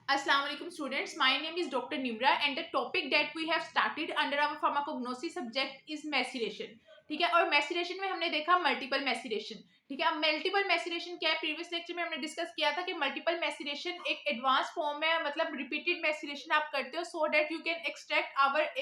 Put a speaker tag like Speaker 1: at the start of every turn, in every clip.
Speaker 1: Assalamu alaikum students, my name is Dr. Nimra and the topic that we have started under our pharmacognosy subject is maceration. ठीक है, और मैसिरेशन में हमने देखा multiple मैसिरेशन. ठीक है, अब मल्टीपल मैसिरेशन क्या है, प्रीवियस लेक्चर में हमने डिस्कस किया था कि मल्टीपल मैसिरेशन एक एडवांस फॉर्म है, मतलब रिपीटेड मैसिरेशन आप करते हो so that you can extract our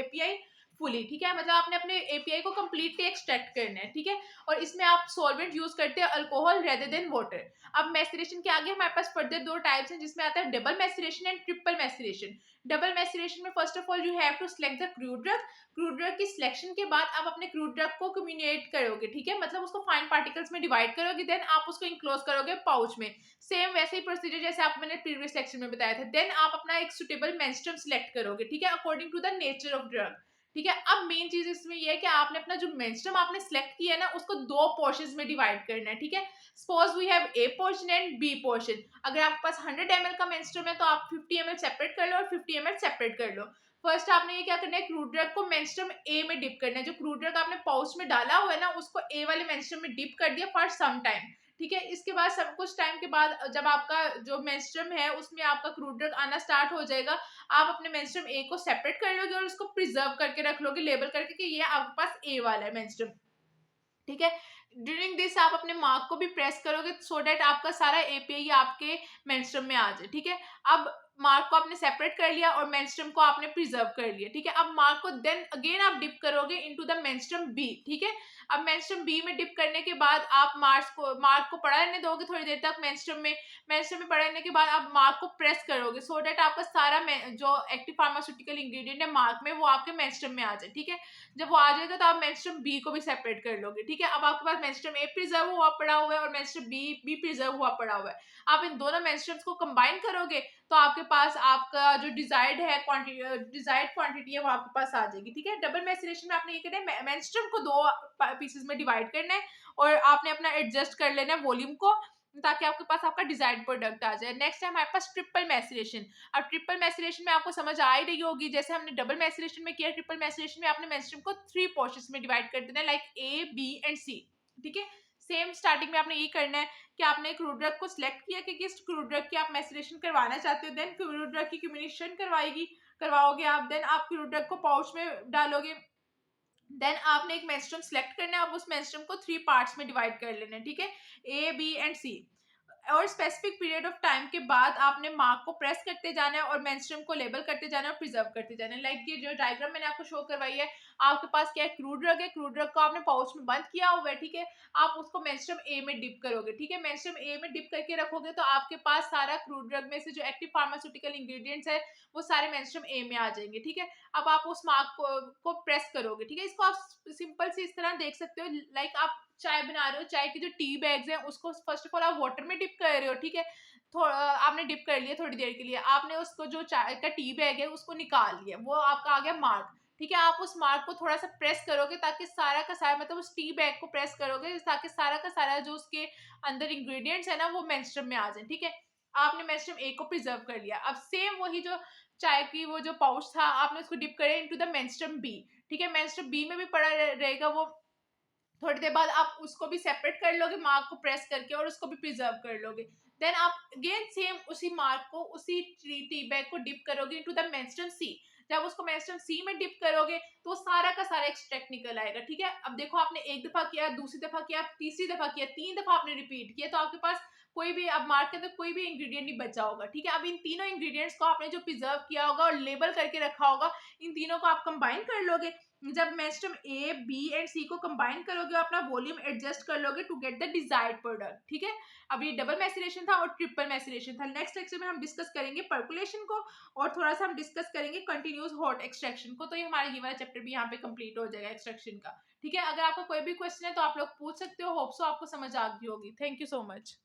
Speaker 1: API fully. ठीक है, मतलब आपने अपने एपीआई को कंप्लीटली एक्सट्रैक्ट करना है. ठीक है, और इसमें आप सॉल्वेंट यूज करते हैं अल्कोहल रेदर देन वाटर. अब मैसिरेशन के आगे हमारे पास फर्दर दो टाइप्स हैं, जिसमें आता है double maceration and triple maceration. Double maceration में first of all you have to select the crude drug. Crude drug की सिलेक्शन के बाद आप अपने क्रूड ड्रग को कम्युनिकेट करोगे. ठीक है, मतलब उसको फाइन पार्टिकल्स में डिवाइड करोगे, देन आप उसको इंक्लोज करोगे पाउच में. सेम वैसे ही प्रोसीजर जैसे आपको मैंने प्रीवियस लेक्चर में बताया था. देन आप अपना एक सुटेबल मेंस्ट्रुम सिलेक्ट करोगे. ठीक है, according to the nature of drug. ठीक है, अब मेन चीज इसमें ये है कि आपने अपना जो मेंस्ट्रुम आपने सिलेक्ट किया है ना, उसको दो पोर्शंस में डिवाइड करना है. ठीक है, suppose we have A portion and B portion. अगर आपके पास 100 ml का मेंस्ट्रुम है तो आप 50 ml सेपरेट कर लो और 50 ml सेपरेट कर लो. फर्स्ट आपने ये क्या करना है, क्रूड ड्रग को मेंस्ट्रुम ए में डिप करना है. जो क्रूड ड्रग आपने पाउच में डाला हुआ है ना, उसको ए वाले मेंस्ट्रुम में डिप कर दिया फॉर सम टाइम. ठीक है, इसके बाद सब कुछ टाइम के बाद जब आपका जो मेंस्ट्रुम है उसमें आपका क्रूड ड्रग आना स्टार्ट हो जाएगा, आप अपने मेंस्ट्रुम ए को सेपरेट कर लोगे और उसको प्रिजर्व करके रख लोगे लेबल करके कि ये आपके पास ए वाला है मेंस्ट्रुम. ठीक है, ड्यूरिंग दिस आप अपने मार्क को भी प्रेस करोगे सो दैट आपका सारा एपीआई आपके मेंस्ट्रुम में आ जाए. ठीक है, अब मार्क को आपने सेपरेट कर लिया और मेंस्ट्रुम को आपने प्रिजर्व कर लिया. ठीक है, अब मार्क को देन अगेन आप डिप करोगे इनटू द मेंस्ट्रुम बी. ठीक है, अब मेंस्ट्रुम बी में डिप करने के बाद आप मार्क को पड़ा रहने दोगे थोड़ी देर तक मेंस्ट्रुम में पड़ा रहने के बाद आप मार्क को प्रेस करोगे सो दैट आपका सारा जो एक्टिव फार्मास्यूटिकल इंग्रेडिएंट है मार्क में वो आपके मेंस्ट्रुम में आ जाए. ठीक है, जब वो आ जाएगा तो आप मेंस्ट्रुम बी को भी सेपरेट कर लोगे. ठीक है, अब आपके पास मेंस्ट्रुम ए प्रिजर्व हुआ पड़ा हुआ है और मेंस्ट्रुम बी प्रिजर्व हुआ पड़ा हुआ है. आप इन दोनों मेंस्ट्रुम्स को कंबाइन करोगे तो आपके पास आपका जो डिजायर्ड क्वांटिटी है वो आपके पास आ जाएगी. ठीक है, डबल मैसिरेशन में आपने ये करना है, मेंस्ट्रुम को दो पीसेस में डिवाइड करना है और आपने अपना एडजस्ट कर लेना है वॉल्यूम को, ताकि आपके पास आपका डिजायर्ड प्रोडक्ट आ जाए. नेक्स्ट है हमारे पास ट्रिपल मैसिरेशन. अब ट्रिपल मैसिरेशन में आपको समझ आ ही रही होगी, जैसे हमने डबल मैसिरेशन में किया, ट्रिपल मैसिरेशन में आपने मेंस्ट्रुम को 3 पोर्शंस में डिवाइड कर देना है, लाइक ए बी एंड सी. ठीक है, सेम स्टार्टिंग में आपने ये करना है कि आपने क्रूड ड्रग को सिलेक्ट किया कि किस क्रूड ड्रग की आप मैसिरेशन करवाना चाहते हो. देन क्रूड ड्रग की कम्युनिकेशन करवाओगे आप. देन आप क्रूड ड्रग को पाउच में डालोगे. देन आपने एक मेंस्ट्रुम सिलेक्ट करना है, अब उस मेंस्ट्रुम को 3 पार्ट्स में डिवाइड कर लेना है. ठीक है, ए बी एंड सी. और स्पेसिफिक पीरियड ऑफ टाइम के बाद आपने मार्क को प्रेस करते जाना है और मेंस्ट्रुम को लेबल करते जाना है और प्रिजर्व करते जाना है. लाइक ये जो डायग्राम मैंने आपको शो करवाई है, आपके पास क्या है, क्रूड ड्रग है, क्रूड ड्रग को आपने पाउच में बंद किया हुआ है. ठीक है, आप उसको मेंस्ट्रुम ए में डिप करोगे. ठीक है, मेंस्ट्रुम ए में डिप करके रखोगे तो आपके पास सारा क्रूड ड्रग में से जो एक्टिव फार्मास्यूटिकल इंग्रेडिएंट्स है वो सारे मेंस्ट्रुम ए में आ जाएंगे. ठीक है, अब आप उस मार्क को प्रेस करोगे. ठीक है, इसको आप सिंपल से इस तरह देख सकते हो, लाइक आप चाय बना रहे हो, चाय की जो टी बैग्स हैं उसको फर्स्ट ऑफ ऑल आप वाटर में डिप कर रहे हो. ठीक है, थोड़ा आपने डिप कर लिया थोड़ी देर के लिए, आपने उसको जो चाय का टी बैग है उसको निकाल लिया, वो आपका आ गया मार्क. ठीक है, आप उस मार्क को थोड़ा सा प्रेस करोगे ताकि सारा का सारा, मतलब उस टी बैग को प्रेस करोगे ताकि सारा का सारा जो उसके अंदर इंग्रेडिएंट्स है ना वो मेंस्ट्रुम में आ जाए. ठीक है, आपने मेंस्ट्रुम ए को प्रिजर्व कर लिया. अब सेम वही जो चाय की वो जो पाउच था आपने उसको डिप करे इनटू द मेंस्ट्रुम बी. ठीक है, मेंस्ट्रुम बी में भी पड़ा रहेगा वो. थोड़ी देर बाद आप उसको भी सेपरेट कर लोगे मार्क को प्रेस करके और उसको भी प्रिजर्व कर लोगे. देन आप अगेन सेम उसी मार्क को उसी टी बैग को डिप करोगे इनटू द मेंस्ट्रुम सी. जब उसको मेंस्ट्रुम सी में डिप करोगे तो सारा का सारा एक्सट्रैक्ट निकल आएगा. ठीक है, अब देखो आपने एक दफा किया, दूसरी दफा किया, तीसरी दफा किया, 3 दफा आपने रिपीट किया तो आपके पास कोई भी अब मार्क के अंदर कोई भी इंग्रेडिएंट नहीं बचा होगा. ठीक है, अब इन तीनों इंग्रेडिएंट्स को आपने जो प्रिजर्व किया होगा और लेबल करके रखा होगा, इन तीनों को आप कंबाइन कर लोगे. जब menstruum A B and C को कंबाइन करोगे अपना वॉल्यूम एडजस्ट कर लोगे to get the desired product. ठीक है, अब ये डबल मैसिरेशन था और ट्रिपल मैसिरेशन था. नेक्स्ट लेक्चर में हम डिस्कस करेंगे पर्कुलेशन को और थोड़ा सा हम डिस्कस करेंगे कंटिन्यूस हॉट एक्सट्रैक्शन को. तो ये हमारा ये वाला चैप्टर भी यहाँ पे कंप्लीट हो जाएगा एक्सट्रैक्शन का. ठीक है, अगर आपका कोई भी क्वेश्चन है तो आप लोग पूछ सकते हो. होप सो आपको समझ आ गई होगी. Thank you so much.